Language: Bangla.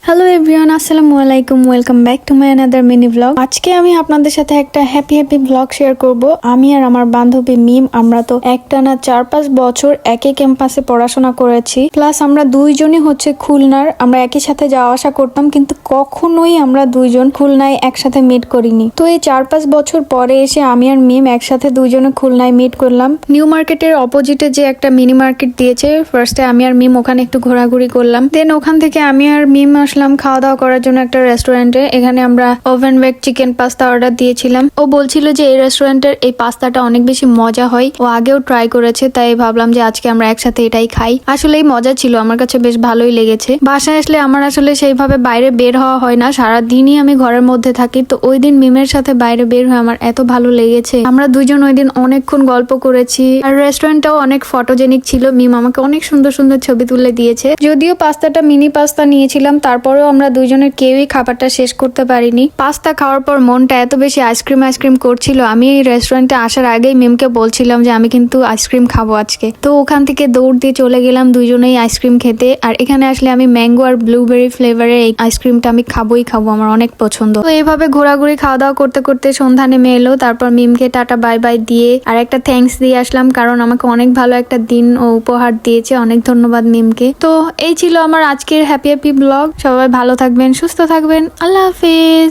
হ্যালো এভরিওয়ান, আসসালামু আলাইকুম। Welcome back to my another mini blog. আজকে আমি আপনাদের সাথে একটা হ্যাপি ব্লগ শেয়ার করব। আমি আর আমার বান্ধবী মিম, আমরা তো একটানা 4-5 বছর একই ক্যাম্পাসে পড়াশোনা করেছি। প্লাস আমরা দুইজনই হচ্ছে খুলনার। আমরা একই সাথে যাওয়া আসা করতাম, কিন্তু কখনোই আমরা দুইজন খুলনায় একসাথে মিট করিনি। তো এই 4-5 বছর পরে এসে আমি আর মিম একসাথে দুইজনে খুলনায় মিট করলাম। নিউ মার্কেটের অপোজিটে যে একটা মিনি মার্কেট দিয়েছে, ফার্স্টে আমি আর মিম ওখানে একটু ঘোরাঘুরি করলাম। দেন ওখান থেকে আমি আর মিম আসলাম খাওয়া দাওয়া করার জন্য একটা রেস্টুরেন্টে। এখানে আমরা oven bake chicken pasta order দিয়েছিলাম। ও বলছিল যে এই রেস্টুরেন্টের এই পাস্তাটা অনেক বেশি মজা হয়, ও আগেও ট্রাই করেছে, তাই ভাবলাম যে আজকে আমরা একসাথে এটাই খাই। আসলেই মজা ছিল, আমার কাছে বেশ ভালোই লেগেছে। বাসায় আসলে আমার আসলে সেইভাবে বাইরে বের হওয়া হয় না, সারাদিনই আমি ঘরের মধ্যে থাকি। তো ওই দিন মিমের সাথে বাইরে বের হয়ে আমার এত ভালো লেগেছে। আমরা দুজন ওই দিন অনেকক্ষণ গল্প করেছি, আর রেস্টুরেন্টটাও অনেক ফটোজেনিক ছিল। মিম আমাকে অনেক সুন্দর সুন্দর ছবি তুলে দিয়েছে। যদিও পাস্তাটা মিনি পাস্তা নিয়েছিলাম, তারপরেও আমরা দুইজনের কেউই খাবারটা শেষ করতে পারিনি। পাস্তা খাওয়ার পর মনটা এত বেশি আইসক্রিম করছিল, আমি এই রেস্টুরেন্টে আসার আগেই মিমকে বলছিলাম যে আমি কিন্তু আইসক্রিম খাবো আজকে। তো ওখান থেকে দৌড় দিয়ে চলে গেলাম দুইজনেই আইসক্রিম খেতে। আর এখানে আসলে আমি ম্যাঙ্গো আর ব্লুবেরি ফ্লেভারের এই আইসক্রিমটা আমি খাবোই, আমার অনেক পছন্দ। তো এইভাবে ঘোরাঘুরি খাওয়া দাওয়া করতে করতে সন্ধ্যা নেমে এলো। তারপর মিমকে টাটা বাই বাই দিয়ে আর একটা থ্যাঙ্কস দিয়ে আসলাম, কারণ আমাকে অনেক ভালো একটা দিন ও উপহার দিয়েছে। অনেক ধন্যবাদ মিমকে। তো এই ছিল আমার আজকের হ্যাপি ব্লগ। সবাই ভালো থাকবেন, সুস্থ থাকবেন। আল্লাহ হাফিজ।